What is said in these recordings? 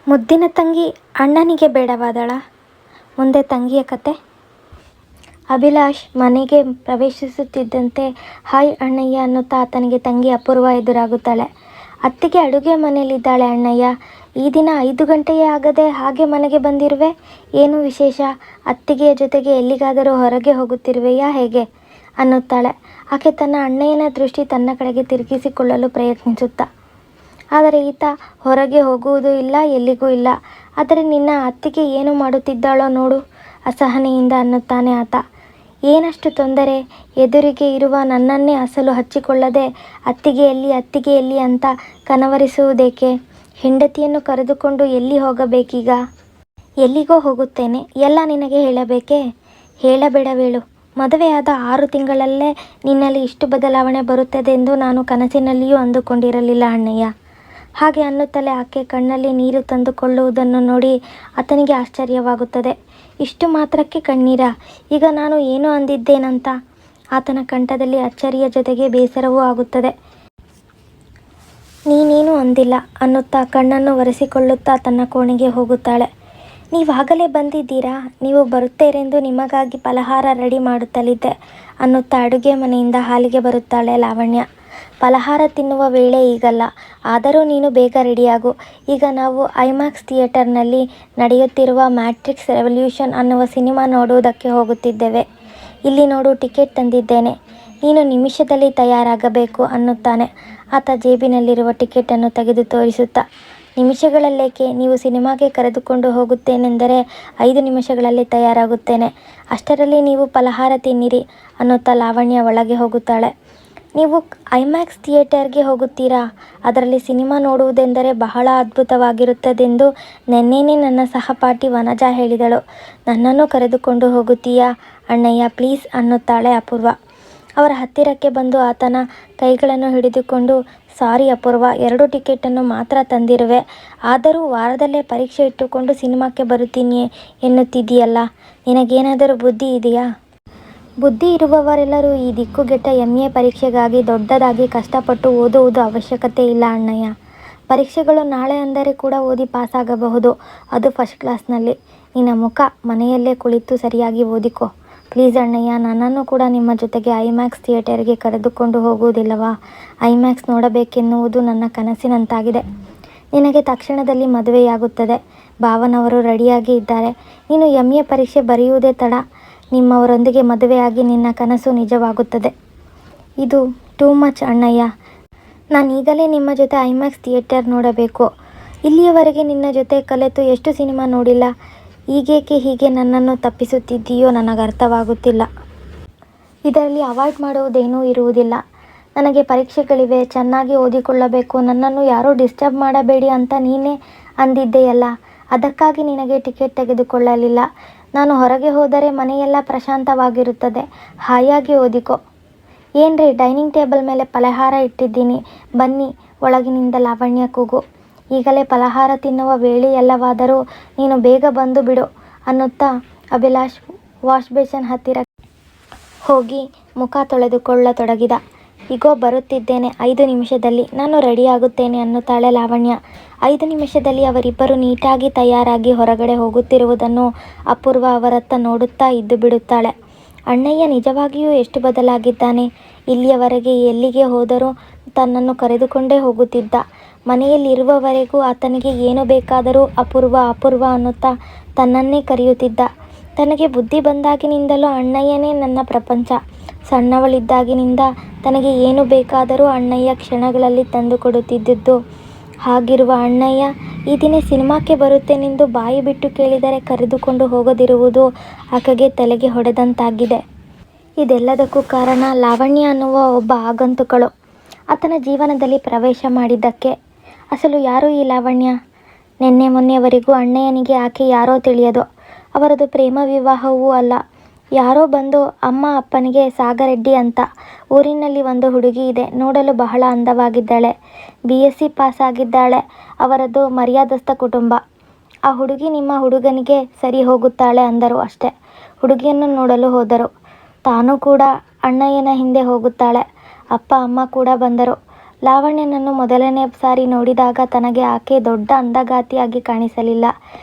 ಮುದ್ದಿನ ತಂಗಿ ಅಣ್ಣನಿಗೆ ಬೇಡವಾದಳ. ಮುಂದೆ ತಂಗಿಯ ಕತೆ. ಅಭಿಲಾಷ್ ಮನೆಗೆ ಪ್ರವೇಶಿಸುತ್ತಿದ್ದಂತೆ ಹಾಯ್ ಅಣ್ಣಯ್ಯ ಅನ್ನುತ್ತಾ ಆತನಿಗೆ ತಂಗಿ ಅಪೂರ್ವ ಎದುರಾಗುತ್ತಾಳೆ. ಅತ್ತಿಗೆ ಅಡುಗೆ ಮನೆಯಲ್ಲಿದ್ದಾಳೆ ಅಣ್ಣಯ್ಯ. ಈ ದಿನ 5 ಗಂಟೆಯೇ ಆಗದೆ ಹಾಗೆ ಮನೆಗೆ ಬಂದಿರುವೆ, ಏನು ವಿಶೇಷ? ಅತ್ತಿಗೆಯ ಜೊತೆಗೆ ಎಲ್ಲಿಗಾದರೂ ಹೊರಗೆ ಹೋಗುತ್ತಿರುವೆಯಾ ಹೇಗೆ ಅನ್ನುತ್ತಾಳೆ. ಆಕೆ ತನ್ನ ಅಣ್ಣಯ್ಯನ ದೃಷ್ಟಿ ತನ್ನ ಕಡೆಗೆ ತಿರುಗಿಸಿಕೊಳ್ಳಲು ಪ್ರಯತ್ನಿಸುತ್ತಾ. ಆದರೆ ಈತ ಹೊರಗೆ ಹೋಗುವುದೂ ಇಲ್ಲ, ಎಲ್ಲಿಗೂ ಇಲ್ಲ. ಆದರೆ ನಿನ್ನ ಅತ್ತಿಗೆ ಏನು ಮಾಡುತ್ತಿದ್ದಾಳೋ ನೋಡು ಅಸಹನೆಯಿಂದ ಅನ್ನುತ್ತಾನೆ ಆತ. ಏನಷ್ಟು ತೊಂದರೆ? ಎದುರಿಗೆ ಇರುವ ನನ್ನನ್ನೇ ಅಸಲು ಹಚ್ಚಿಕೊಳ್ಳದೆ ಅತ್ತಿಗೆಯಲ್ಲಿ ಅಂತ ಕನವರಿಸುವುದೇಕೆ? ಹೆಂಡತಿಯನ್ನು ಕರೆದುಕೊಂಡು ಎಲ್ಲಿ ಹೋಗಬೇಕೀಗ? ಎಲ್ಲಿಗೋ ಹೋಗುತ್ತೇನೆ, ಎಲ್ಲ ನಿನಗೆ ಹೇಳಬೇಕೇ? ಹೇಳಬೇಡವೇಳು. ಮದುವೆಯಾದ 6 ತಿಂಗಳಲ್ಲೇ ನಿನ್ನಲ್ಲಿ ಇಷ್ಟು ಬದಲಾವಣೆ ಬರುತ್ತದೆಂದು ನಾನು ಕನಸಿನಲ್ಲಿಯೂ ಅಂದುಕೊಂಡಿರಲಿಲ್ಲ ಅಣ್ಣಯ್ಯ. ಹಾಗೆ ಅನ್ನುತ್ತಲೇ ಆಕೆ ಕಣ್ಣಲ್ಲಿ ನೀರು ತಂದುಕೊಳ್ಳುವುದನ್ನು ನೋಡಿ ಆತನಿಗೆ ಆಶ್ಚರ್ಯವಾಗುತ್ತದೆ. ಇಷ್ಟು ಮಾತ್ರಕ್ಕೆ ಕಣ್ಣೀರ? ಈಗ ನಾನು ಏನು ಅಂದಿದ್ದೇನಂತ? ಆತನ ಕಂಠದಲ್ಲಿ ಅಚ್ಚರಿಯ ಜೊತೆಗೆ ಬೇಸರವೂ ಆಗುತ್ತದೆ. ನೀನೇನು ಅಂದಿಲ್ಲ ಅನ್ನುತ್ತಾ ಕಣ್ಣನ್ನು ಒರೆಸಿಕೊಳ್ಳುತ್ತಾ ತನ್ನ ಕೋಣೆಗೆ ಹೋಗುತ್ತಾಳೆ. ನೀವಾಗಲೇ ಬಂದಿದ್ದೀರಾ? ನೀವು ಬರುತ್ತೀರೆಂದು ನಿಮಗಾಗಿ ಫಲಹಾರ ರೆಡಿ ಮಾಡುತ್ತಲಿದ್ದೆ ಅನ್ನುತ್ತಾ ಅಡುಗೆ ಮನೆಯಿಂದ ಹಾಲಿಗೆ ಬರುತ್ತಾಳೆ ಲಾವಣ್ಯ. ಫಲಹಾರ ತಿನ್ನುವ ವೇಳೆ ಈಗಲ್ಲ, ಆದರೂ ನೀನು ಬೇಗ ರೆಡಿಯಾಗು. ಈಗ ನಾವು ಐಮ್ಯಾಕ್ಸ್ ಥಿಯೇಟರ್ನಲ್ಲಿ ನಡೆಯುತ್ತಿರುವ ಮ್ಯಾಟ್ರಿಕ್ಸ್ ರೆವಲ್ಯೂಷನ್ ಅನ್ನುವ ಸಿನಿಮಾ ನೋಡುವುದಕ್ಕೆ ಹೋಗುತ್ತಿದ್ದೇವೆ. ಇಲ್ಲಿ ನೋಡು, ಟಿಕೆಟ್ ತಂದಿದ್ದೇನೆ. ನೀನು ನಿಮಿಷದಲ್ಲಿ ತಯಾರಾಗಬೇಕು ಅನ್ನುತ್ತಾನೆ ಆತ ಜೇಬಿನಲ್ಲಿರುವ ಟಿಕೆಟನ್ನು ತೆಗೆದು ತೋರಿಸುತ್ತಾ. ನಿಮಿಷಗಳಲ್ಲೇಕೆ? ನೀವು ಸಿನಿಮಾಗೆ ಕರೆದುಕೊಂಡು ಹೋಗುತ್ತೇನೆಂದರೆ 5 ನಿಮಿಷಗಳಲ್ಲಿ ತಯಾರಾಗುತ್ತೇನೆ. ಅಷ್ಟರಲ್ಲಿ ನೀವು ಫಲಹಾರ ತಿನ್ನಿರಿ ಅನ್ನುತ್ತಾ ಲಾವಣ್ಯ ಒಳಗೆ ಹೋಗುತ್ತಾಳೆ. ನೀವು ಐಮ್ಯಾಕ್ಸ್ ಥಿಯೇಟರ್ಗೆ ಹೋಗುತ್ತೀರಾ? ಅದರಲ್ಲಿ ಸಿನಿಮಾ ನೋಡುವುದೆಂದರೆ ಬಹಳ ಅದ್ಭುತವಾಗಿರುತ್ತದೆಂದು ನೆನ್ನೆನೇ ನನ್ನ ಸಹಪಾಠಿ ವನಜಾ ಹೇಳಿದಳು. ನನ್ನನ್ನು ಕರೆದುಕೊಂಡು ಹೋಗುತ್ತೀಯಾ ಅಣ್ಣಯ್ಯ ಪ್ಲೀಸ್ ಅನ್ನುತ್ತಾಳೆ ಅಪೂರ್ವ. ಅವರ ಹತ್ತಿರಕ್ಕೆ ಬಂದು ಆತನ ಕೈಗಳನ್ನು ಹಿಡಿದುಕೊಂಡು, ಸಾರಿ ಅಪೂರ್ವ, 2 ಟಿಕೆಟನ್ನು ಮಾತ್ರ ತಂದಿರುವೆ. ಆದರೂ ವಾರದಲ್ಲೇ ಪರೀಕ್ಷೆ ಇಟ್ಟುಕೊಂಡು ಸಿನಿಮಾಕ್ಕೆ ಬರುತ್ತೀನಿ ಎನ್ನುತ್ತಿದ್ದೀಯಲ್ಲ, ನಿನಗೇನಾದರೂ ಬುದ್ಧಿ ಇದೆಯಾ? ಬುದ್ಧಿ ಇರುವವರೆಲ್ಲರೂ ಈ ದಿಕ್ಕುಗೆಟ್ಟ MA ಪರೀಕ್ಷೆಗಾಗಿ ದೊಡ್ಡದಾಗಿ ಕಷ್ಟಪಟ್ಟು ಓದುವುದು ಅವಶ್ಯಕತೆ ಇಲ್ಲ ಅಣ್ಣಯ್ಯ. ಪರೀಕ್ಷೆಗಳು ನಾಳೆ ಅಂದರೆ ಕೂಡ ಓದಿ ಪಾಸಾಗಬಹುದು, ಅದು ಫಸ್ಟ್ ಕ್ಲಾಸ್ನಲ್ಲಿ. ನಿನ್ನ ಮುಖ, ಮನೆಯಲ್ಲೇ ಕುಳಿತು ಸರಿಯಾಗಿ ಓದಿಕೋ ಪ್ಲೀಸ್ ಅಣ್ಣಯ್ಯ. ನನ್ನನ್ನು ಕೂಡ ನಿಮ್ಮ ಜೊತೆಗೆ ಐಮ್ಯಾಕ್ಸ್ ಥಿಯೇಟರ್ಗೆ ಕರೆದುಕೊಂಡು ಹೋಗುವುದಿಲ್ಲವಾ? ಐಮ್ಯಾಕ್ಸ್ ನೋಡಬೇಕೆನ್ನುವುದು ನನ್ನ ಕನಸಿನಂತಾಗಿದೆ. ನಿನಗೆ ತಕ್ಷಣದಲ್ಲಿ ಮದುವೆಯಾಗುತ್ತದೆ. ಭಾವನವರು ರೆಡಿಯಾಗಿ ಇದ್ದಾರೆ. ನೀನು MA ಪರೀಕ್ಷೆ ಬರೆಯುವುದೇ ತಡ. ನಿಮ್ಮವರೊಂದಿಗೆ ಮದುವೆಯಾಗಿ ನಿನ್ನ ಕನಸು ನಿಜವಾಗುತ್ತದೆ. ಇದು ಟೂ ಮಚ್ ಅಣ್ಣಯ್ಯ. ನಾನೀಗಲೇ ನಿಮ್ಮ ಜೊತೆ ಐಮ್ಯಾಕ್ಸ್ ಥಿಯೇಟರ್ ನೋಡಬೇಕು. ಇಲ್ಲಿಯವರೆಗೆ ನಿನ್ನ ಜೊತೆ ಕಲೆತು ಎಷ್ಟು ಸಿನಿಮಾ ನೋಡಿಲ್ಲ. ಈಗೇಕೆ ಹೀಗೆ ನನ್ನನ್ನು ತಪ್ಪಿಸುತ್ತಿದ್ದೀಯೋ ನನಗರ್ಥವಾಗುತ್ತಿಲ್ಲ. ಇದರಲ್ಲಿ ಅವಾಯ್ಡ್ ಮಾಡುವುದೇನೂ ಇರುವುದಿಲ್ಲ. ನನಗೆ ಪರೀಕ್ಷೆಗಳಿವೆ, ಚೆನ್ನಾಗಿ ಓದಿಕೊಳ್ಳಬೇಕು. ನನ್ನನ್ನು ಯಾರೂ ಡಿಸ್ಟರ್ಬ್ ಮಾಡಬೇಡಿ ಅಂತ ನೀನೇ ಅಂದಿದ್ದೆಯಲ್ಲ. ಅದಕ್ಕಾಗಿ ನಿನಗೆ ಟಿಕೆಟ್ ತೆಗೆದುಕೊಳ್ಳಲಿಲ್ಲ. ನಾನು ಹೊರಗೆ ಹೋದರೆ ಮನೆಯೆಲ್ಲ ಪ್ರಶಾಂತವಾಗಿರುತ್ತದೆ. ಹಾಯಾಗಿ ಓದಿಕೋ. ಏನ್ರಿ, ಡೈನಿಂಗ್ ಟೇಬಲ್ ಮೇಲೆ ಫಲಹಾರ ಇಟ್ಟಿದ್ದೀನಿ, ಬನ್ನಿ ಒಳಗಿನಿಂದ ಲಾವಣ್ಯ ಕೂಗು. ಈಗಲೇ ಫಲಹಾರ ತಿನ್ನುವ ವೇಳೆಯಲ್ಲವಾದರೂ ನೀನು ಬೇಗ ಬಂದು ಬಿಡು ಅನ್ನುತ್ತಾ ಅಭಿಲಾಷ್ ವಾಶ್ ಬೇಸಿನ್ ಹತ್ತಿರ ಹೋಗಿ ಮುಖ ತೊಳೆದುಕೊಳ್ಳತೊಡಗಿದ. ಈಗೋ ಬರುತ್ತಿದ್ದೇನೆ, 5 ನಿಮಿಷದಲ್ಲಿ ನಾನು ರೆಡಿಯಾಗುತ್ತೇನೆ ಅನ್ನುತ್ತಾಳೆ ಲಾವಣ್ಯ. 5 ನಿಮಿಷದಲ್ಲಿ ಅವರಿಬ್ಬರು ನೀಟಾಗಿ ತಯಾರಾಗಿ ಹೊರಗಡೆ ಹೋಗುತ್ತಿರುವುದನ್ನು ಅಪೂರ್ವ ಅವರತ್ತ ನೋಡುತ್ತಾ ಇದ್ದು ಬಿಡುತ್ತಾಳೆ. ಅಣ್ಣಯ್ಯ ನಿಜವಾಗಿಯೂ ಎಷ್ಟು ಬದಲಾಗಿದ್ದಾನೆ. ಇಲ್ಲಿಯವರೆಗೆ ಎಲ್ಲಿಗೆ ಹೋದರೂ ತನ್ನನ್ನು ಕರೆದುಕೊಂಡೇ ಹೋಗುತ್ತಿದ್ದ. ಮನೆಯಲ್ಲಿರುವವರೆಗೂ ಆತನಿಗೆ ಏನು ಬೇಕಾದರೂ ಅಪೂರ್ವ ಅಪೂರ್ವ ಅನ್ನುತ್ತಾ ತನ್ನನ್ನೇ ಕರೆಯುತ್ತಿದ್ದ. ತನಗೆ ಬುದ್ಧಿ ಬಂದಾಗಿನಿಂದಲೂ ಅಣ್ಣಯ್ಯನೇ ನನ್ನ ಪ್ರಪಂಚ. ಸಣ್ಣವಳಿದ್ದಾಗಿನಿಂದ ತನಗೆ ಏನು ಬೇಕಾದರೂ ಅಣ್ಣಯ್ಯ ಕ್ಷಣಗಳಲ್ಲಿ ತಂದು ಕೊಡುತ್ತಿದ್ದುದು. ಹಾಗಿರುವ ಅಣ್ಣಯ್ಯ ಈ ದಿನ ಸಿನಿಮಾಕ್ಕೆ ಬರುತ್ತೇನೆಂದು ಬಾಯಿ ಬಿಟ್ಟು ಕೇಳಿದರೆ ಕರೆದುಕೊಂಡು ಹೋಗದಿರುವುದು ಆಕೆಗೆ ತಲೆಗೆ ಹೊಡೆದಂತಾಗಿದೆ. ಇದೆಲ್ಲದಕ್ಕೂ ಕಾರಣ ಲಾವಣ್ಯ ಅನ್ನುವ ಒಬ್ಬ ಆಗಂತುಕಳು ಆತನ ಜೀವನದಲ್ಲಿ ಪ್ರವೇಶ ಮಾಡಿದ್ದಕ್ಕೆ. ಅಸಲು ಯಾರು ಈ ಲಾವಣ್ಯ? ನಿನ್ನೆ ಮೊನ್ನೆಯವರೆಗೂ ಅಣ್ಣಯ್ಯನಿಗೆ ಆಕೆ ಯಾರೋ ತಿಳಿಯದು. ಅವರದು ಪ್ರೇಮ ವಿವಾಹವೂ ಅಲ್ಲ. ಯಾರೋ ಬಂದು ಅಮ್ಮ ಅಪ್ಪನಿಗೆ ಸಾಗರೆಡ್ಡಿ ಅಂತ ಊರಿನಲ್ಲಿ ಒಂದು ಹುಡುಗಿ ಇದೆ, ನೋಡಲು ಬಹಳ ಅಂದವಾಗಿದ್ದಾಳೆ, BSc ಪಾಸ್ ಆಗಿದ್ದಾಳೆ. ಅವರದ್ದು ಮರ್ಯಾದಸ್ಥ ಕುಟುಂಬ. ಆ ಹುಡುಗಿ ನಿಮ್ಮ ಹುಡುಗನಿಗೆ ಸರಿ ಹೋಗುತ್ತಾಳೆ ಅಂದರು ಅಷ್ಟೆ. ಹುಡುಗಿಯನ್ನು ನೋಡಲು ಹೋದರು. ತಾನೂ ಕೂಡ ಅಣ್ಣಯ್ಯನ ಹಿಂದೆ ಹೋಗುತ್ತಾಳೆ. ಅಪ್ಪ ಅಮ್ಮ ಕೂಡ ಬಂದರು. ಲಾವಣ್ಯನನ್ನು ಮೊದಲನೇ ಸಾರಿ ನೋಡಿದಾಗ ತನಗೆ ಆಕೆ ದೊಡ್ಡ ಅಂದಗಾತಿಯಾಗಿ ಕಾಣಿಸಲಿಲ್ಲ.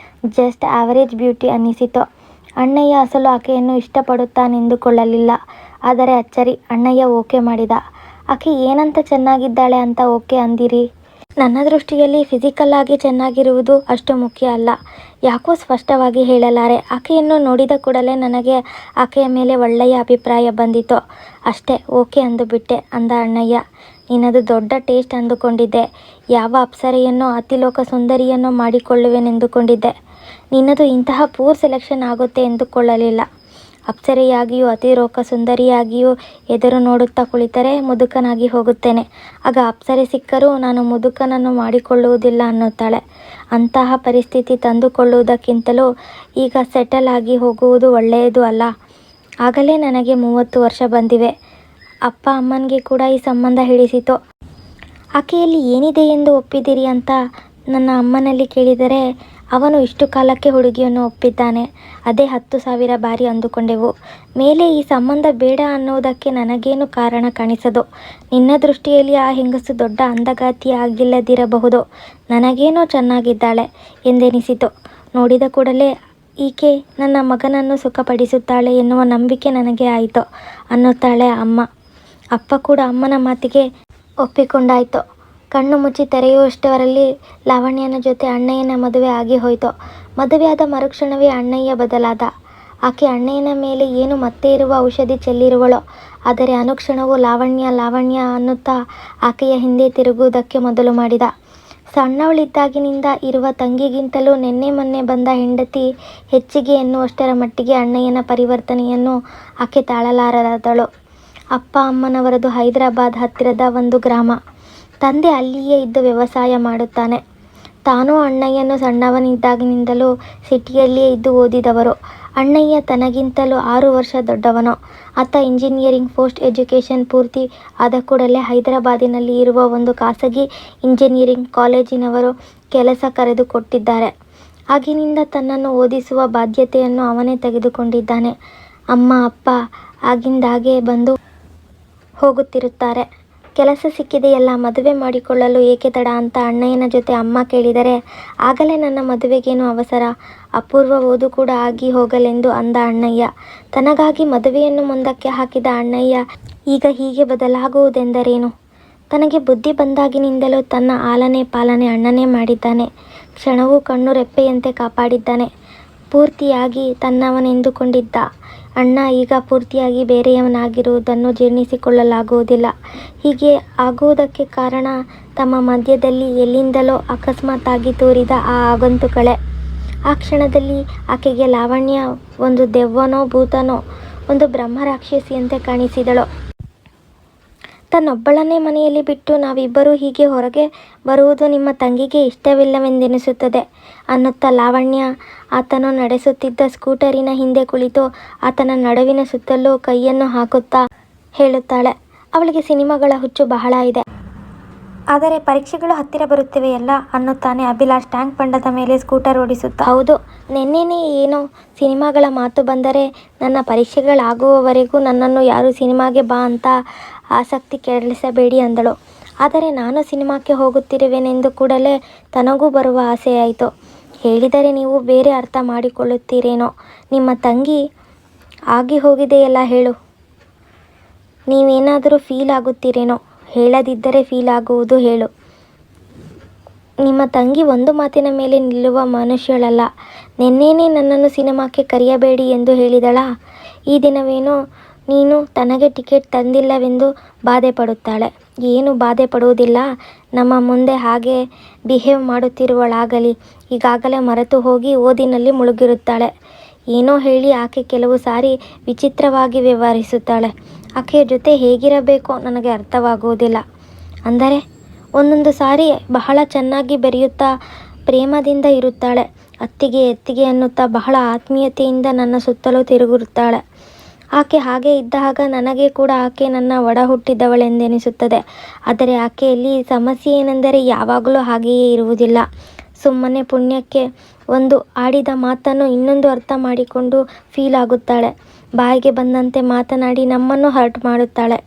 ಜಸ್ಟ್ ಆವರೇಜ್ ಬ್ಯೂಟಿ ಅನ್ನಿಸಿತು. ಅಣ್ಣಯ್ಯ ಅಸಲು ಆಕೆಯನ್ನು ಇಷ್ಟಪಡುತ್ತಾನೆಂದುಕೊಳ್ಳಲಿಲ್ಲ. ಆದರೆ ಅಚ್ಚರಿ, ಅಣ್ಣಯ್ಯ ಓಕೆ ಮಾಡಿದ. ಆಕೆ ಏನಂತ ಚೆನ್ನಾಗಿದ್ದಾಳೆ ಅಂತ ಓಕೆ ಅಂದಿರಿ? ನನ್ನ ದೃಷ್ಟಿಯಲ್ಲಿ ಫಿಸಿಕಲ್ ಆಗಿ ಚೆನ್ನಾಗಿರುವುದು ಅಷ್ಟು ಮುಖ್ಯ ಅಲ್ಲ. ಯಾಕೋ ಸ್ಪಷ್ಟವಾಗಿ ಹೇಳಲಾರೆ. ಆಕೆಯನ್ನು ನೋಡಿದ ಕೂಡಲೇ ನನಗೆ ಆಕೆಯ ಮೇಲೆ ಒಳ್ಳೆಯ ಅಭಿಪ್ರಾಯ ಬಂದಿತು. ಅಷ್ಟೇ, ಓಕೆ ಅಂದುಬಿಟ್ಟೆ ಅಂದ ಅಣ್ಣಯ್ಯ. ನಿನ್ನದು ದೊಡ್ಡ ಟೇಸ್ಟ್ ಅಂದುಕೊಂಡಿದ್ದೆ. ಯಾವ ಅಪ್ಸರೆಯನ್ನೋ ಅತಿಲೋಕ ಸುಂದರಿಯನ್ನೋ ಮಾಡಿಕೊಳ್ಳುವೆನೆಂದುಕೊಂಡಿದ್ದೆ. ನಿನ್ನದು ಇಂತಹ ಪೂರ್ ಸೆಲೆಕ್ಷನ್ ಆಗುತ್ತೆ ಎಂದುಕೊಳ್ಳಲಿಲ್ಲ. ಅಪ್ಸರೆಯಾಗಿಯೂ ಅತಿಲೋಕ ಸುಂದರಿಯಾಗಿಯೂ ಎದುರು ನೋಡುತ್ತಾ ಕುಳಿತರೆ ಮುದುಕನಾಗಿ ಹೋಗುತ್ತೇನೆ. ಆಗ ಅಪ್ಸರೆ ಸಿಕ್ಕರೂ ನಾನು ಮುದುಕನನ್ನು ಮಾಡಿಕೊಳ್ಳುವುದಿಲ್ಲ ಅನ್ನುತ್ತಾಳೆ. ಅಂತಹ ಪರಿಸ್ಥಿತಿ ತಂದುಕೊಳ್ಳುವುದಕ್ಕಿಂತಲೂ ಈಗ ಸೆಟಲ್ ಆಗಿ ಹೋಗುವುದು ಒಳ್ಳೆಯದು ಅಲ್ಲ? ಆಗಲೇ ನನಗೆ 30 ವರ್ಷ ಬಂದಿವೆ. ಅಪ್ಪ ಅಮ್ಮನಿಗೆ ಕೂಡ ಈ ಸಂಬಂಧ ಹಿಡಿಸಿತು. ಆಕೆಯಲ್ಲಿ ಏನಿದೆ ಎಂದು ಒಪ್ಪಿದಿರಿ ಅಂತ ನನ್ನ ಅಮ್ಮನಲ್ಲಿ ಕೇಳಿದರೆ, ಅವನು ಇಷ್ಟು ಕಾಲಕ್ಕೆ ಹುಡುಗಿಯನ್ನು ಒಪ್ಪಿದ್ದಾನೆ, ಅದೇ 10,000 ಬಾರಿ ಅಂದುಕೊಂಡೆವು. ಮೇಲೆ ಈ ಸಂಬಂಧ ಬೇಡ ಅನ್ನುವುದಕ್ಕೆ ನನಗೇನು ಕಾರಣ ಕಾಣಿಸದು. ನಿನ್ನ ದೃಷ್ಟಿಯಲ್ಲಿ ಆ ಹೆಂಗಸು ದೊಡ್ಡ ಅಂದಗಾತಿ ಆಗಿಲ್ಲದಿರಬಹುದು. ನನಗೇನೋ ಚೆನ್ನಾಗಿದ್ದಾಳೆ ಎಂದೆನಿಸಿತು. ನೋಡಿದ ಕೂಡಲೇ ಈಕೆ ನನ್ನ ಮಗನನ್ನು ಸುಖಪಡಿಸುತ್ತಾಳೆ ಎನ್ನುವ ನಂಬಿಕೆ ನನಗೆ ಆಯಿತು ಅನ್ನುತ್ತಾಳೆ ಅಮ್ಮ. ಅಪ್ಪ ಕೂಡ ಅಮ್ಮನ ಮಾತಿಗೆ ಒಪ್ಪಿಕೊಂಡಾಯಿತು. ಕಣ್ಣು ಮುಚ್ಚಿ ತೆರೆಯುವಷ್ಟರಲ್ಲಿ ಲಾವಣ್ಯನ ಜೊತೆ ಅಣ್ಣಯ್ಯನ ಮದುವೆ ಆಗಿ ಹೋಯಿತು. ಮದುವೆಯಾದ ಮರುಕ್ಷಣವೇ ಅಣ್ಣಯ್ಯ ಬದಲಾದ. ಆಕೆ ಅಣ್ಣಯ್ಯನ ಮೇಲೆ ಏನು ಮತ್ತೆ ಇರುವ ಔಷಧಿ ಚೆಲ್ಲಿರುವಳೋ. ಆದರೆ ಅನುಕ್ಷಣವೂ ಲಾವಣ್ಯ ಲಾವಣ್ಯ ಅನ್ನುತ್ತಾ ಆಕೆಯ ಹಿಂದೆ ತಿರುಗುವುದಕ್ಕೆ ಮೊದಲು ಮಾಡಿದ. ಸಣ್ಣವಳಿದ್ದಾಗಿನಿಂದ ಇರುವ ತಂಗಿಗಿಂತಲೂ ನೆನ್ನೆ ಮೊನ್ನೆ ಬಂದ ಹೆಂಡತಿ ಹೆಚ್ಚಿಗೆ ಎನ್ನುವಷ್ಟರ ಮಟ್ಟಿಗೆ ಅಣ್ಣಯ್ಯನ ಪರಿವರ್ತನೆಯನ್ನು ಆಕೆ ತಾಳಲಾರದಳು. ಅಪ್ಪ ಅಮ್ಮನವರದು ಹೈದರಾಬಾದ್ ಹತ್ತಿರದ ಒಂದು ಗ್ರಾಮ. ತಂದೆ ಅಲ್ಲಿಯೇ ಇದ್ದು ವ್ಯವಸಾಯ ಮಾಡುತ್ತಾನೆ. ತಾನೂ ಅಣ್ಣಯ್ಯನು ಸಣ್ಣವನಿದ್ದಾಗಿನಿಂದಲೂ ಸಿಟಿಯಲ್ಲಿಯೇ ಇದ್ದು ಓದಿದವರು. ಅಣ್ಣಯ್ಯ ತನಗಿಂತಲೂ 6 ವರ್ಷ ದೊಡ್ಡವನು. ಆತ ಇಂಜಿನಿಯರಿಂಗ್ ಪೋಸ್ಟ್ ಎಜುಕೇಷನ್ ಪೂರ್ತಿ ಆದ ಕೂಡಲೇ ಹೈದರಾಬಾದಿನಲ್ಲಿ ಇರುವ ಒಂದು ಖಾಸಗಿ ಇಂಜಿನಿಯರಿಂಗ್ ಕಾಲೇಜಿನವರು ಕೆಲಸ ಕರೆದುಕೊಟ್ಟಿದ್ದಾರೆ. ಆಗಿನಿಂದ ತನ್ನನ್ನು ಓದಿಸುವ ಬಾಧ್ಯತೆಯನ್ನು ಅವನೇ ತೆಗೆದುಕೊಂಡಿದ್ದಾನೆ. ಅಮ್ಮ ಅಪ್ಪ ಆಗಿಂದಾಗೆ ಬಂದು ಹೋಗುತ್ತಿರುತ್ತಾರೆ. ಕೆಲಸ ಸಿಕ್ಕಿದೆಯಲ್ಲ, ಮದುವೆ ಮಾಡಿಕೊಳ್ಳಲು ಏಕೆ ತಡ ಅಂತ ಅಣ್ಣಯ್ಯನ ಜೊತೆ ಅಮ್ಮ ಕೇಳಿದರೆ, ಆಗಲೇ ನನ್ನ ಮದುವೆಗೇನು ಅವಸರ, ಅಪೂರ್ವ ಓದು ಕೂಡ ಆಗಿ ಹೋಗಲೆಂದು ಅಂದ ಅಣ್ಣಯ್ಯ. ತನಗಾಗಿ ಮದುವೆಯನ್ನು ಮುಂದಕ್ಕೆ ಹಾಕಿದ ಅಣ್ಣಯ್ಯ ಈಗ ಹೀಗೆ ಬದಲಾಗುವುದೆಂದರೇನು? ತನಗೆ ಬುದ್ಧಿ ಬಂದಾಗಿನಿಂದಲೂ ತನ್ನ ಆಲನೆ ಪಾಲನೆ ಅಣ್ಣನೇ ಮಾಡಿದ್ದಾನೆ. ಕ್ಷಣವೂ ಕಣ್ಣು ರೆಪ್ಪೆಯಂತೆ ಕಾಪಾಡಿದ್ದಾನೆ. ಪೂರ್ತಿಯಾಗಿ ತನ್ನವನೆಂದುಕೊಂಡಿದ್ದ ಅಣ್ಣ ಈಗ ಪೂರ್ತಿಯಾಗಿ ಬೇರೆಯವನಾಗಿರುವುದನ್ನು ಜೀರ್ಣಿಸಿಕೊಳ್ಳಲಾಗುವುದಿಲ್ಲ. ಹೀಗೆ ಆಗುವುದಕ್ಕೆ ಕಾರಣ ತಮ್ಮ ಮಧ್ಯದಲ್ಲಿ ಎಲ್ಲಿಂದಲೋ ಅಕಸ್ಮಾತ್ತಾಗಿ ತೋರಿದ ಆ ಆಗಂತುಕಳೆ. ಆ ಕ್ಷಣದಲ್ಲಿ ಆಕೆಗೆ ಲಾವಣ್ಯ ಒಂದು ದೆವ್ವನೋ ಭೂತನೋ, ಒಂದು ಬ್ರಹ್ಮರಾಕ್ಷಸಿಯಂತೆ ಕಾಣಿಸಿದಳು. ತನ್ನೊಬ್ಬಳನ್ನೇ ಮನೆಯಲ್ಲಿ ಬಿಟ್ಟು ನಾವಿಬ್ಬರೂ ಹೀಗೆ ಹೊರಗೆ ಬರುವುದು ನಿಮ್ಮ ತಂಗಿಗೆ ಇಷ್ಟವಿಲ್ಲವೆಂದೆನಿಸುತ್ತದೆ ಅನ್ನುತ್ತಾ ಲಾವಣ್ಯ ಆತನು ನಡೆಸುತ್ತಿದ್ದ ಸ್ಕೂಟರಿನ ಹಿಂದೆ ಕುಳಿತು ಆತನ ನಡುವಿನ ಸುತ್ತಲೂ ಕೈಯನ್ನು ಹಾಕುತ್ತಾ ಹೇಳುತ್ತಾಳೆ. ಅವಳಿಗೆ ಸಿನಿಮಾಗಳ ಹುಚ್ಚು ಬಹಳ ಇದೆ. ಆದರೆ ಪರೀಕ್ಷೆಗಳು ಹತ್ತಿರ ಬರುತ್ತಿವೆಯಲ್ಲ ಅನ್ನುತ್ತಾನೆ ಅಭಿಲಾಷ್ ಟ್ಯಾಂಕ್ ಬಂಡದ ಮೇಲೆ ಸ್ಕೂಟರ್ ಓಡಿಸುತ್ತಾ. ಹೌದು, ನೆನ್ನೆನೇ ಏನೋ ಸಿನಿಮಾಗಳ ಮಾತು ಬಂದರೆ ನನ್ನ ಪರೀಕ್ಷೆಗಳಾಗುವವರೆಗೂ ನನ್ನನ್ನು ಯಾರೂ ಸಿನಿಮಾಗೆ ಬಾ ಅಂತ ಆಸಕ್ತಿ ಕೆರಳಿಸಬೇಡಿ ಅಂದಳು. ಆದರೆ ನಾನು ಸಿನಿಮಾಕ್ಕೆ ಹೋಗುತ್ತಿರುವೆನೆಂದು ಕೂಡಲೇ ತನಗೂ ಬರುವ ಆಸೆಯಾಯಿತು. ಹೇಳಿದರೆ ನೀವು ಬೇರೆ ಅರ್ಥ ಮಾಡಿಕೊಳ್ಳುತ್ತೀರೇನೋ. ನಿಮ್ಮ ತಂಗಿ ಆಗಿ ಹೋಗಿದೆಯಲ್ಲ, ಹೇಳು. ನೀವೇನಾದರೂ ಫೀಲ್ ಆಗುತ್ತೀರೇನೋ. ಹೇಳದಿದ್ದರೆ ಫೀಲ್ ಆಗುವುದು ಹೇಳು. ನಿಮ್ಮ ತಂಗಿ ಒಂದು ಮಾತಿನ ಮೇಲೆ ನಿಲ್ಲುವ ಮನುಷ್ಯಳಲ್ಲ. ನೆನ್ನೆನೇ ನನ್ನನ್ನು ಸಿನಿಮಾಕ್ಕೆ ಕರೆಯಬೇಡಿ ಎಂದು ಹೇಳಿದಳಾ? ಈ ದಿನವೇನೋ ನೀನು ತನಗೆ ಟಿಕೆಟ್ ತಂದಿಲ್ಲವೆಂದು ಬಾಧೆ ಪಡುತ್ತಾಳೆ. ಏನು ಬಾಧೆ ಪಡುವುದಿಲ್ಲ. ನಮ್ಮ ಮುಂದೆ ಹಾಗೆ ಬಿಹೇವ್ ಮಾಡುತ್ತಿರುವಳಾಗಲಿ ಈಗಾಗಲೇ ಮರೆತು ಹೋಗಿ ಓದಿನಲ್ಲಿ ಮುಳುಗಿರುತ್ತಾಳೆ. ಏನೋ ಹೇಳಿ ಆಕೆ ಕೆಲವು ಸಾರಿ ವಿಚಿತ್ರವಾಗಿ ವ್ಯವಹರಿಸುತ್ತಾಳೆ. ಆಕೆಯ ಜೊತೆ ಹೇಗಿರಬೇಕೋ ನನಗೆ ಅರ್ಥವಾಗುವುದಿಲ್ಲ. ಅಂದರೆ ಒಂದೊಂದು ಸಾರಿ ಬಹಳ ಚೆನ್ನಾಗಿ ಬೆರೆಯುತ್ತಾ ಪ್ರೇಮದಿಂದ ಇರುತ್ತಾಳೆ. ಅತ್ತಿಗೆ ಎತ್ತಿಗೆ ಅನ್ನುತ್ತಾ ಬಹಳ ಆತ್ಮೀಯತೆಯಿಂದ ನನ್ನ ಸುತ್ತಲೂ ತಿರುಗುತ್ತಾಳೆ. ಆಕೆ ಹಾಗೆ ಇದ್ದಾಗ ನನಗೆ ಕೂಡ ಆಕೆ ನನ್ನ ಒಡ ಹುಟ್ಟಿದವಳೆಂದೆನಿಸುತ್ತದೆ. ಆದರೆ ಆಕೆಯಲ್ಲಿ ಸಮಸ್ಯೆ ಏನೆಂದರೆ ಯಾವಾಗಲೂ ಹಾಗೆಯೇ ಇರುವುದಿಲ್ಲ. ಸುಮ್ಮನೆ ಪುಣ್ಯಕ್ಕೆ ಒಂದು ಆಡಿದ ಮಾತನ್ನು ಇನ್ನೊಂದು ಅರ್ಥ ಮಾಡಿಕೊಂಡು ಫೀಲ್ ಆಗುತ್ತಾಳೆ. ಬಾಯಿಗೆ ಬಂದಂತೆ ಮಾತನಾಡಿ ನಮ್ಮನ್ನು ಹರ್ಟ್ ಮಾಡುತ್ತಾಳೆ.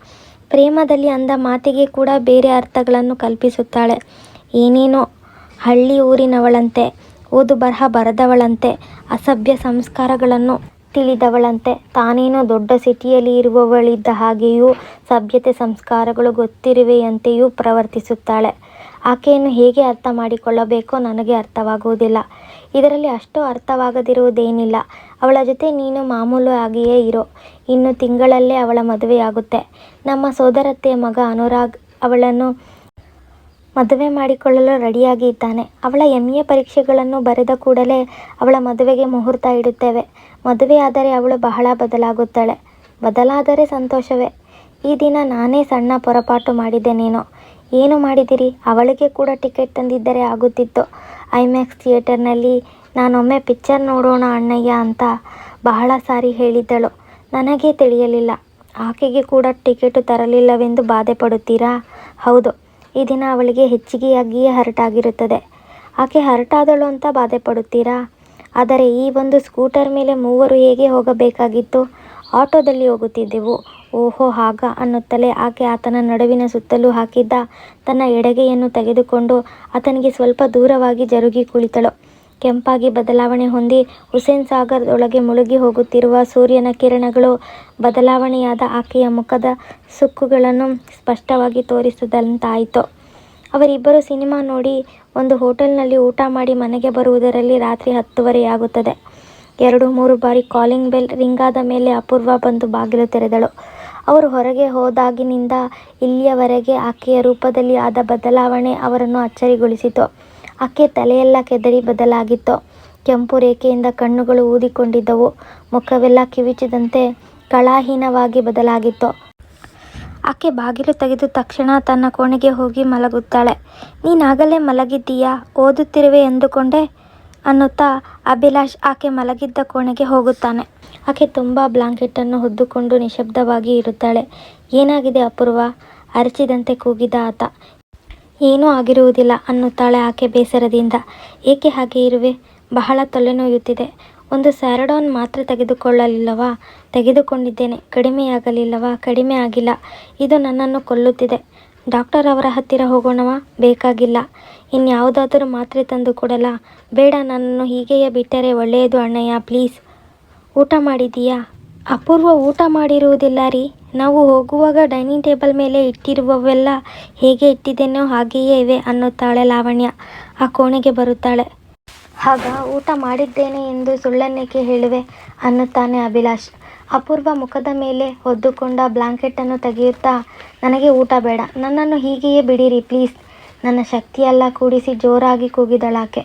ಪ್ರೇಮದಲ್ಲಿ ಅಂದ ಮಾತಿಗೆ ಕೂಡ ಬೇರೆ ಅರ್ಥಗಳನ್ನು ಕಲ್ಪಿಸುತ್ತಾಳೆ. ಏನೇನೋ ಹಳ್ಳಿ ಊರಿನವಳಂತೆ, ಓದು ಬರಹ ಬರದವಳಂತೆ, ಅಸಭ್ಯ ಸಂಸ್ಕಾರಗಳನ್ನು ತಿಳಿದವಳಂತೆ, ತಾನೇನೋ ದೊಡ್ಡ ಸಿಟಿಯಲ್ಲಿ ಇರುವವಳಿದ್ದ ಹಾಗೆಯೂ ಸಭ್ಯತೆ ಸಂಸ್ಕಾರಗಳು ಗೊತ್ತಿರುವೆಯಂತೆಯೂ ಪ್ರವರ್ತಿಸುತ್ತಾಳೆ. ಆಕೆಯನ್ನು ಹೇಗೆ ಅರ್ಥ ಮಾಡಿಕೊಳ್ಳಬೇಕೋ ನನಗೆ ಅರ್ಥವಾಗುವುದಿಲ್ಲ. ಇದರಲ್ಲಿ ಅಷ್ಟು ಅರ್ಥವಾಗದಿರುವುದೇನಿಲ್ಲ. ಅವಳ ಜೊತೆ ನೀನು ಮಾಮೂಲು ಆಗಿಯೇ ಇರೋ. ಇನ್ನು ತಿಂಗಳಲ್ಲೇ ಅವಳ ಮದುವೆಯಾಗುತ್ತೆ. ನಮ್ಮ ಸೋದರತ್ತೆಯ ಮಗ ಅನುರಾಗ್ ಅವಳನ್ನು ಮದುವೆ ಮಾಡಿಕೊಳ್ಳಲು ರೆಡಿಯಾಗಿ ಇದ್ದಾನೆ. ಅವಳ MA ಪರೀಕ್ಷೆಗಳನ್ನು ಬರೆದ ಕೂಡಲೇ ಅವಳ ಮದುವೆಗೆ ಮುಹೂರ್ತ ಇಡುತ್ತೇವೆ. ಮದುವೆಯಾದರೆ ಅವಳು ಬಹಳ ಬದಲಾಗುತ್ತಾಳೆ. ಬದಲಾದರೆ ಸಂತೋಷವೇ. ಈ ದಿನ ನಾನೇ ಸಣ್ಣ ಪೊರಪಾಟು ಮಾಡಿದ್ದೇನೇನೋ. ಏನು ಮಾಡಿದಿರಿ? ಅವಳಿಗೆ ಕೂಡ ಟಿಕೆಟ್ ತಂದಿದ್ದರೆ ಆಗುತ್ತಿತ್ತು. ಐಮ್ಯಾಕ್ಸ್ ಥಿಯೇಟರ್ನಲ್ಲಿ ನಾನೊಮ್ಮೆ ಪಿಕ್ಚರ್ ನೋಡೋಣ ಅಣ್ಣಯ್ಯ ಅಂತ ಬಹಳ ಸಾರಿ ಹೇಳಿದ್ದಳು. ನನಗೇ ತಿಳಿಯಲಿಲ್ಲ. ಆಕೆಗೆ ಕೂಡ ಟಿಕೆಟು ತರಲಿಲ್ಲವೆಂದು ಬಾಧೆ ಪಡುತ್ತೀರಾ? ಹೌದು. ಈ ದಿನ ಅವಳಿಗೆ ಹೆಚ್ಚಿಗೆಯಾಗಿಯೇ ಹರ್ಟಾಗಿರುತ್ತದೆ. ಆಕೆ ಹರ್ಟಾದಳು ಅಂತ ಬಾಧೆ ಪಡುತ್ತೀರಾ? ಆದರೆ ಈ ಒಂದು ಸ್ಕೂಟರ್ ಮೇಲೆ ಮೂವರು ಹೇಗೆ ಹೋಗಬೇಕಾಗಿತ್ತು? ಆಟೋದಲ್ಲಿ ಹೋಗುತ್ತಿದ್ದೆವು. ಓಹೋ ಹಾಗ ಅನ್ನುತ್ತಲೇ ಆಕೆ ಆತನ ನಡುವಿನ ಸುತ್ತಲೂ ಹಾಕಿದ್ದ ತನ್ನ ಎಡಗೈಯನ್ನು ತೆಗೆದುಕೊಂಡು ಆತನಿಗೆ ಸ್ವಲ್ಪ ದೂರವಾಗಿ ಜರುಗಿ ಕುಳಿತಳು. ಕೆಂಪಾಗಿ ಬದಲಾವಣೆ ಹೊಂದಿ ಹುಸೇನ್ ಸಾಗರದೊಳಗೆ ಮುಳುಗಿ ಹೋಗುತ್ತಿರುವ ಸೂರ್ಯನ ಕಿರಣಗಳು ಬದಲಾವಣೆಯಾದ ಆಕೆಯ ಮುಖದ ಸುಕ್ಕುಗಳನ್ನು ಸ್ಪಷ್ಟವಾಗಿ ತೋರಿಸಿದಂತಾಯಿತು. ಅವರಿಬ್ಬರು ಸಿನಿಮಾ ನೋಡಿ ಒಂದು ಹೋಟೆಲ್ನಲ್ಲಿ ಊಟ ಮಾಡಿ ಮನೆಗೆ ಬರುವುದರಲ್ಲಿ ರಾತ್ರಿ 10:30 2-3 ಬಾರಿ ಕಾಲಿಂಗ್ ಬೆಲ್ ರಿಂಗಾದ ಮೇಲೆ ಅಪೂರ್ವ ಬಂದು ಬಾಗಿಲು ತೆರೆದಳು. ಅವರು ಹೊರಗೆ ಹೋದಾಗಿನಿಂದ ಇಲ್ಲಿಯವರೆಗೆ ಆಕೆಯ ರೂಪದಲ್ಲಿ ಆದ ಬದಲಾವಣೆ ಅವರನ್ನು ಅಚ್ಚರಿಗೊಳಿಸಿತು. ಆಕೆ ತಲೆಯೆಲ್ಲ ಕೆದರಿ ಬದಲಾಗಿತ್ತು. ಕೆಂಪು ರೇಖೆಯಿಂದ ಕಣ್ಣುಗಳು ಊದಿಕೊಂಡಿದ್ದವು. ಮುಖವೆಲ್ಲ ಕಿವಿಚಿದಂತೆ ಕಳಾಹೀನವಾಗಿ ಬದಲಾಗಿತ್ತು. ಆಕೆ ಬಾಗಿಲು ತೆಗೆದ ತಕ್ಷಣ ತನ್ನ ಕೋಣೆಗೆ ಹೋಗಿ ಮಲಗುತ್ತಾಳೆ. ನೀನಾಗಲೇ ಮಲಗಿದ್ದೀಯಾ? ಓದುತ್ತಿರುವೆ ಎಂದುಕೊಂಡೆ ಅನ್ನುತ್ತಾ ಅಭಿಲಾಷ್ ಆಕೆ ಮಲಗಿದ್ದ ಕೋಣೆಗೆ ಹೋಗುತ್ತಾನೆ. ಆಕೆ ತುಂಬ ಬ್ಲಾಂಕೆಟ್ಟನ್ನು ಹೊದ್ದುಕೊಂಡು ನಿಶ್ಶಬ್ದವಾಗಿ ಇರುತ್ತಾಳೆ. ಏನಾಗಿದೆ ಅಪೂರ್ವ? ಅರಚಿದಂತೆ ಕೂಗಿದ ಆತ. ಏನೂ ಆಗಿರುವುದಿಲ್ಲ ಅನ್ನುತ್ತಾಳೆ ಆಕೆ ಬೇಸರದಿಂದ. ಏಕೆ ಹಾಗೆ ಇರುವೆ? ಬಹಳ ತಲೆನೋಯುತ್ತಿದೆ. ಒಂದು ಸ್ಯಾರಡಾನ್ ಮಾತ್ರೆ ತೆಗೆದುಕೊಳ್ಳಲಿಲ್ಲವಾ? ತೆಗೆದುಕೊಂಡಿದ್ದೇನೆ. ಕಡಿಮೆಯಾಗಲಿಲ್ಲವಾ? ಕಡಿಮೆ ಆಗಿಲ್ಲ. ಇದು ನನ್ನನ್ನು ಕೊಲ್ಲುತ್ತಿದೆ. ಡಾಕ್ಟರ್ ಅವರ ಹತ್ತಿರ ಹೋಗೋಣವಾ? ಬೇಕಾಗಿಲ್ಲ. ಇನ್ಯಾವುದಾದರೂ ಮಾತ್ರೆ ತಂದು ಕೊಡಲಾ? ಬೇಡ, ನನ್ನನ್ನು ಹೀಗೆಯೇ ಬಿಟ್ಟರೆ ಒಳ್ಳೆಯದು ಅಣ್ಣಯ್ಯ, ಪ್ಲೀಸ್. ಊಟ ಮಾಡಿದೀಯಾ? ಅಪೂರ್ವ ಊಟ ಮಾಡಿರುವುದಿಲ್ಲ ರೀ. ನಾವು ಹೋಗುವಾಗ ಡೈನಿಂಗ್ ಟೇಬಲ್ ಮೇಲೆ ಇಟ್ಟಿರುವವೆಲ್ಲ ಹೇಗೆ ಇಟ್ಟಿದ್ದೇನೋ ಹಾಗೆಯೇ ಇವೆ ಅನ್ನುತ್ತಾಳೆ ಲಾವಣ್ಯ. ಆ ಕೋಣೆಗೆ ಬರುತ್ತಾಳೆ. ಆಗ ಊಟ ಮಾಡಿದ್ದೇನೆ ಎಂದು ಸುಳ್ಳನ್ನೇಕೆ ಹೇಳುವೆ ಅನ್ನುತ್ತಾನೆ ಅಭಿಲಾಷ್. ಅಪೂರ್ವ ಮುಖದ ಮೇಲೆ ಹೊದ್ದುಕೊಂಡ ಬ್ಲಾಂಕೆಟ್ಟನ್ನು ತೆಗೆಯುತ್ತಾ, ನನಗೆ ಊಟ ಬೇಡ, ನನ್ನನ್ನು ಹೀಗೆಯೇ ಬಿಡಿರಿ ಪ್ಲೀಸ್. ನನ್ನ ಶಕ್ತಿಯೆಲ್ಲ ಕೂಡಿಸಿ ಜೋರಾಗಿ ಕೂಗಿದಳಾಕೆ.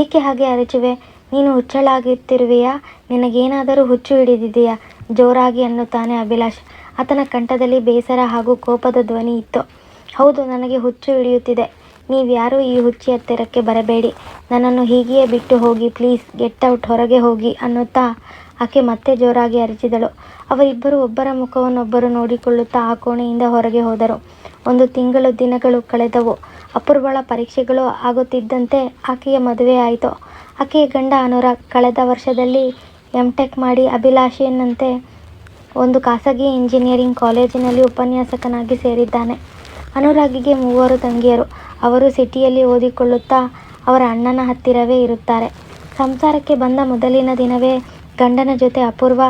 ಏಕೆ ಹಾಗೆ ಅರಚುವೆ? ನೀನು ಹುಚ್ಚಳಾಗುತ್ತಿರುವೆಯಾ? ನಿನಗೇನಾದರೂ ಹುಚ್ಚು ಹಿಡಿದಿದೆಯಾ? ಜೋರಾಗಿ ಅನ್ನುತ್ತಾನೆ ಅಭಿಲಾಷ್. ಆತನ ಕಂಠದಲ್ಲಿ ಬೇಸರ ಹಾಗೂ ಕೋಪದ ಧ್ವನಿ ಇತ್ತು. ಹೌದು, ನನಗೆ ಹುಚ್ಚು ಹಿಡಿಯುತ್ತಿದೆ. ನೀವ್ಯಾರೂ ಈ ಹುಚ್ಚಿ ಹತ್ತಿರಕ್ಕೆ ಬರಬೇಡಿ. ನನ್ನನ್ನು ಹೀಗೆಯೇ ಬಿಟ್ಟು ಹೋಗಿ ಪ್ಲೀಸ್. ಗೆಟ್ ಔಟ್, ಹೊರಗೆ ಹೋಗಿ ಅನ್ನುತ್ತಾ ಆಕೆ ಮತ್ತೆ ಜೋರಾಗಿ ಅರಚಿದಳು. ಅವರಿಬ್ಬರು ಒಬ್ಬರ ಮುಖವನ್ನೊಬ್ಬರು ನೋಡಿಕೊಳ್ಳುತ್ತಾ ಆ ಕೋಣೆಯಿಂದ ಹೊರಗೆ ಹೋದರು. 1 ತಿಂಗಳು ದಿನಗಳು ಕಳೆದವು. ಅಪೂರ್ವಳ ಪರೀಕ್ಷೆಗಳು ಆಗುತ್ತಿದ್ದಂತೆ ಆಕೆಯ ಮದುವೆ ಆಯಿತು. ಆಕೆಯ ಗಂಡ ಅನುರಾಗ್ ಕಳೆದ ವರ್ಷದಲ್ಲಿ MTech ಮಾಡಿ ಅಭಿಲಾಷೆಯಂತೆ ಒಂದು ಖಾಸಗಿ ಇಂಜಿನಿಯರಿಂಗ್ ಕಾಲೇಜಿನಲ್ಲಿ ಉಪನ್ಯಾಸಕನಾಗಿ ಸೇರಿದ್ದಾನೆ. ಅನುರಾಗಿಗೆ 3 ತಂಗಿಯರು. ಅವರು ಸಿಟಿಯಲ್ಲಿ ಓದಿಕೊಳ್ಳುತ್ತಾ ಅವರ ಅಣ್ಣನ ಹತ್ತಿರವೇ ಇರುತ್ತಾರೆ. ಸಂಸಾರಕ್ಕೆ ಬಂದ ಮೊದಲಿನ ದಿನವೇ ಗಂಡನ ಜೊತೆ ಅಪೂರ್ವ,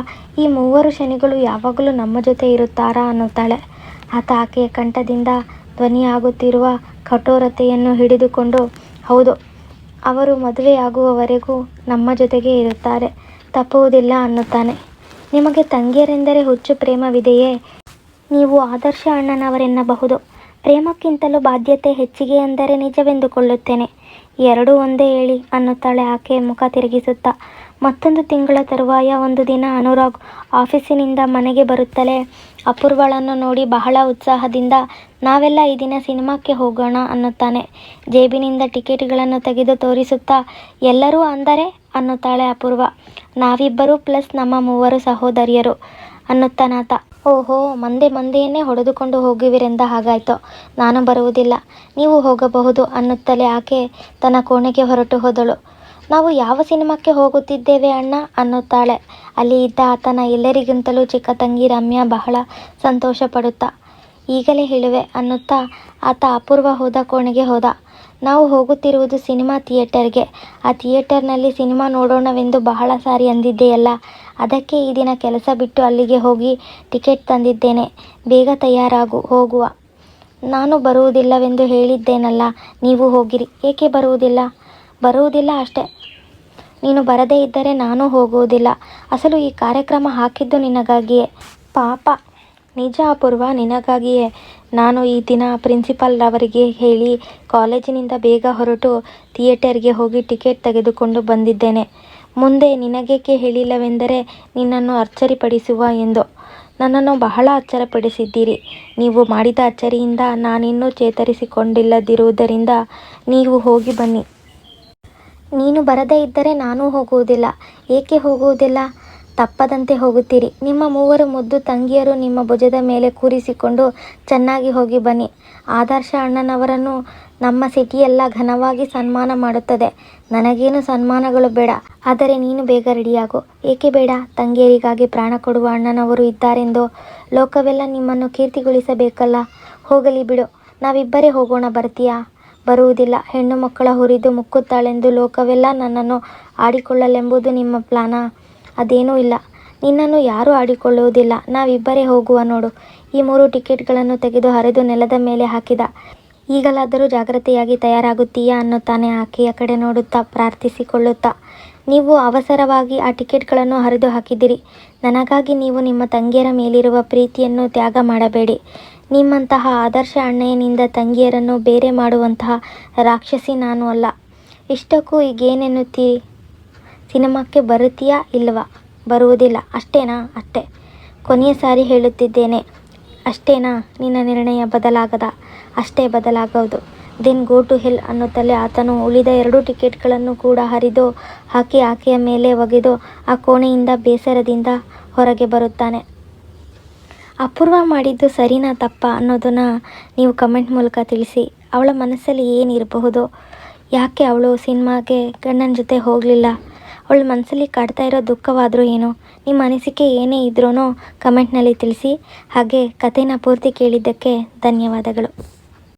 ಈ 3 ಶನಿಗಳು ಯಾವಾಗಲೂ ನಮ್ಮ ಜೊತೆ ಇರುತ್ತಾರಾ ಅನ್ನುತ್ತಾಳೆ. ಆತ ಆಕೆಯ ಕಂಠದಿಂದ ಧ್ವನಿಯಾಗುತ್ತಿರುವ ಕಠೋರತೆಯನ್ನು ಹಿಡಿದುಕೊಂಡು, ಹೌದು, ಅವರು ಮದುವೆಯಾಗುವವರೆಗೂ ನಮ್ಮ ಜೊತೆಗೇ ಇರುತ್ತಾರೆ, ತಪ್ಪುವುದಿಲ್ಲ ಅನ್ನುತ್ತಾನೆ. ನಿಮಗೆ ತಂಗಿಯರೆಂದರೆ ಹುಚ್ಚು ಪ್ರೇಮವಿದೆಯೇ? ನೀವು ಆದರ್ಶ ಅಣ್ಣನವರೆನ್ನಬಹುದು. ಪ್ರೇಮಕ್ಕಿಂತಲೂ ಬಾಧ್ಯತೆ ಹೆಚ್ಚಿಗೆ ಎಂದರೆ ನಿಜವೆಂದುಕೊಳ್ಳುತ್ತೇನೆ. ಎರಡೂ ಒಂದೇ ಹೇಳಿ ಅನ್ನುತ್ತಾಳೆ ಆಕೆ ಮುಖ ತಿರುಗಿಸುತ್ತಾ. 1 ತಿಂಗಳ ತರುವಾಯ ಒಂದು ದಿನ ಅನುರಾಗ್ ಆಫೀಸಿನಿಂದ ಮನೆಗೆ ಬರುತ್ತಲೇ ಅಪೂರ್ವಳನ್ನು ನೋಡಿ ಬಹಳ ಉತ್ಸಾಹದಿಂದ, ನಾವೆಲ್ಲ ಈ ದಿನ ಸಿನಿಮಾಕ್ಕೆ ಹೋಗೋಣ ಅನ್ನುತ್ತಾನೆ. ಜೇಬಿನಿಂದ ಟಿಕೆಟ್ಗಳನ್ನು ತೆಗೆದು ತೋರಿಸುತ್ತಾ, ಎಲ್ಲರೂ ಅಂದರೆ ಅನ್ನುತ್ತಾಳೆ ಅಪೂರ್ವ. ನಾವಿಬ್ಬರು ಪ್ಲಸ್ ನಮ್ಮ 3 ಸಹೋದರಿಯರು ಅನ್ನುತ್ತಾನಾತ. ಓಹೋ, ಮಂದೆಯನ್ನೇ ಹೊಡೆದುಕೊಂಡು ಹೋಗುವಿರೆಂದ ಹಾಗಾಯಿತು. ನಾನು ಬರುವುದಿಲ್ಲ, ನೀವು ಹೋಗಬಹುದು ಅನ್ನುತ್ತಲೇ ಆಕೆ ತನ್ನ ಕೋಣೆಗೆ ಹೊರಟು ಹೋದಳು. ನಾವು ಯಾವ ಸಿನಿಮಾಕ್ಕೆ ಹೋಗುತ್ತಿದ್ದೇವೆ ಅಣ್ಣ ಅನ್ನುತ್ತಾಳೆ. ಅಲ್ಲಿ ಇದ್ದ ಆತನ ಎಲ್ಲರಿಗಿಂತಲೂ ಚಿಕ್ಕ ತಂಗಿ ರಮ್ಯಾ ಬಹಳ ಸಂತೋಷ ಪಡುತ್ತಾ, ಈಗಲೇ ಹೇಳುವೆ ಅನ್ನುತ್ತಾ ಆತ ಅಪೂರ್ವ ಹೋದ ಕೋಣೆಗೆ ಹೋದ. ನಾವು ಹೋಗುತ್ತಿರುವುದು ಸಿನಿಮಾ ಥಿಯೇಟರ್ಗೆ. ಆ ಥಿಯೇಟರ್ನಲ್ಲಿ ಸಿನಿಮಾ ನೋಡೋಣವೆಂದು ಬಹಳ ಸಾರಿ ಅಂದಿದ್ದೆಯಲ್ಲ, ಅದಕ್ಕೆ ಈ ದಿನ ಕೆಲಸ ಬಿಟ್ಟು ಅಲ್ಲಿಗೆ ಹೋಗಿ ಟಿಕೆಟ್ ತಂದಿದ್ದೇನೆ. ಬೇಗ ತಯಾರಾಗು, ಹೋಗುವ. ನಾನು ಬರುವುದಿಲ್ಲವೆಂದು ಹೇಳಿದ್ದೇನಲ್ಲ, ನೀವು ಹೋಗಿರಿ. ಏಕೆ ಬರುವುದಿಲ್ಲ? ಬರುವುದಿಲ್ಲ ಅಷ್ಟೇ. ನೀನು ಬರದೇ ಇದ್ದರೆ ನಾನೂ ಹೋಗುವುದಿಲ್ಲ. ಅಸಲು ಈ ಕಾರ್ಯಕ್ರಮ ಹಾಕಿದ್ದು ನಿನಗಾಗಿಯೇ. ಪಾಪ. ನಿಜ ಅಪೂರ್ವ, ನಿನಗಾಗಿಯೇ. ನಾನು ಈ ದಿನ ಪ್ರಿನ್ಸಿಪಾಲ್ ರವರಿಗೆ ಹೇಳಿ ಕಾಲೇಜಿನಿಂದ ಬೇಗ ಹೊರಟು ಥಿಯೇಟರ್ಗೆ ಹೋಗಿ ಟಿಕೆಟ್ ತೆಗೆದುಕೊಂಡು ಬಂದಿದ್ದೇನೆ. ಮುಂದೆ ನಿನಗೇಕೆ ಹೇಳಿಲ್ಲವೆಂದರೆ ನಿನ್ನನ್ನು ಅಚ್ಚರಿಪಡಿಸುವ ಎಂದು. ನನ್ನನ್ನು ಬಹಳ ಅಚ್ಚರಿಪಡಿಸಿದ್ದೀರಿ. ನೀವು ಮಾಡಿದ ಅಚ್ಚರಿಯಿಂದ ನಾನಿನ್ನೂ ಚೇತರಿಸಿಕೊಂಡಿಲ್ಲದಿರುವುದರಿಂದ ನೀವು ಹೋಗಿ ಬನ್ನಿ. ನೀನು ಬರದೇ ಇದ್ದರೆ ನಾನೂ ಹೋಗುವುದಿಲ್ಲ. ಏಕೆ ಹೋಗುವುದಿಲ್ಲ? ತಪ್ಪದಂತೆ ಹೋಗುತ್ತೀರಿ. ನಿಮ್ಮ 3 ಮುದ್ದು ತಂಗಿಯರು ನಿಮ್ಮ ಭುಜದ ಮೇಲೆ ಕೂರಿಸಿಕೊಂಡು ಚೆನ್ನಾಗಿ ಹೋಗಿ ಬನ್ನಿ. ಆದರ್ಶ ಅಣ್ಣನವರನ್ನು ನಮ್ಮ ಸಿಟಿಯೆಲ್ಲ ಘನವಾಗಿ ಸನ್ಮಾನ ಮಾಡುತ್ತದೆ. ನನಗೇನು ಸನ್ಮಾನಗಳು ಬೇಡ, ಆದರೆ ನೀನು ಬೇಗ ರೆಡಿಯಾಗು. ಏಕೆ ಬೇಡ? ತಂಗಿಯರಿಗಾಗಿ ಪ್ರಾಣ ಕೊಡುವ ಅಣ್ಣನವರು ಇದ್ದಾರೆಂದು ಲೋಕವೆಲ್ಲ ನಿಮ್ಮನ್ನು ಕೀರ್ತಿಗೊಳಿಸಬೇಕಲ್ಲ. ಹೋಗಲಿ ಬಿಡು, ನಾವಿಬ್ಬರೇ ಹೋಗೋಣ. ಬರ್ತೀಯಾ? ಬರುವುದಿಲ್ಲ. ಹೆಣ್ಣು ಮಕ್ಕಳ ಹುರಿದು ಮುಕ್ಕುತ್ತಾಳೆಂದು ಲೋಕವೆಲ್ಲ ನನ್ನನ್ನು ಆಡಿಕೊಳ್ಳಲೆಂಬುದು ನಿಮ್ಮ ಪ್ಲಾನಾ? ಅದೇನೂ ಇಲ್ಲ. ನಿನ್ನನ್ನು ಯಾರೂ ಆಡಿಕೊಳ್ಳುವುದಿಲ್ಲ. ನಾವಿಬ್ಬರೇ ಹೋಗುವ ನೋಡು. ಈ 3 ಟಿಕೆಟ್ಗಳನ್ನು ತೆಗೆದು ಹರಿದು ನೆಲದ ಮೇಲೆ ಹಾಕಿದ. ಈಗಲಾದರೂ ಜಾಗ್ರತೆಯಾಗಿ ತಯಾರಾಗುತ್ತೀಯಾ ಅನ್ನುತ್ತಾನೆ ಆಕೆಯ ಕಡೆ ನೋಡುತ್ತಾ, ಪ್ರಾರ್ಥಿಸಿಕೊಳ್ಳುತ್ತಾ. ನೀವು ಅವಸರವಾಗಿ ಆ ಟಿಕೆಟ್ಗಳನ್ನು ಹರಿದು ಹಾಕಿದಿರಿ. ನನಗಾಗಿ ನೀವು ನಿಮ್ಮ ತಂಗಿಯರ ಮೇಲಿರುವ ಪ್ರೀತಿಯನ್ನು ತ್ಯಾಗ ಮಾಡಬೇಡಿ. ನಿಮ್ಮಂತಹ ಆದರ್ಶ ಅಣ್ಣಯ್ಯನಿಂದ ತಂಗಿಯರನ್ನು ಬೇರೆ ಮಾಡುವಂತಹ ರಾಕ್ಷಸಿ ನಾನು ಅಲ್ಲ. ಇಷ್ಟಕ್ಕೂ ಈಗೇನೆನ್ನುತ್ತೀರಿ? ಸಿನಿಮಾಕ್ಕೆ ಬರುತ್ತೀಯಾ ಇಲ್ವಾ? ಬರುವುದಿಲ್ಲ ಅಷ್ಟೇನಾ? ಅಷ್ಟೇ. ಕೊನೆಯ ಸಾರಿ ಹೇಳುತ್ತಿದ್ದೇನೆ. ಅಷ್ಟೇನಾ? ನಿನ್ನ ನಿರ್ಣಯ ಬದಲಾಗದ? ಅಷ್ಟೇ ಬದಲಾಗೋದು. ದೆನ್ ಗೋ ಟು ಹೆಲ್ ಅನ್ನುತ್ತಲೇ ಆತನು ಉಳಿದ 2 ಟಿಕೆಟ್ಗಳನ್ನು ಕೂಡ ಹರಿದು ಹಾಕಿ ಆಕೆಯ ಮೇಲೆ ಒಗೆದು ಆ ಕೋಣೆಯಿಂದ ಬೇಸರದಿಂದ ಹೊರಗೆ ಬರುತ್ತಾನೆ. ಅಪೂರ್ವ ಮಾಡಿದ್ದು ಸರಿನಾ ತಪ್ಪಾ ಅನ್ನೋದನ್ನು ನೀವು ಕಮೆಂಟ್ ಮೂಲಕ ತಿಳಿಸಿ. ಅವಳ ಮನಸ್ಸಲ್ಲಿ ಏನಿರಬಹುದು? ಯಾಕೆ ಅವಳು ಸಿನಿಮಾಗೆ ಗಂಡನ ಜೊತೆ ಹೋಗಲಿಲ್ಲ? ಅವಳ ಮನಸ್ಸಲ್ಲಿ ಕಾಡ್ತಾ ಇರೋ ದುಃಖವಾದರೂ ಏನು? ನಿಮ್ಮ ಅನಿಸಿಕೆ ಏನೇ ಇದ್ರೂ ಕಮೆಂಟ್ನಲ್ಲಿ ತಿಳಿಸಿ. ಹಾಗೆ ಕಥೆನ ಪೂರ್ತಿ ಕೇಳಿದ್ದಕ್ಕೆ ಧನ್ಯವಾದಗಳು.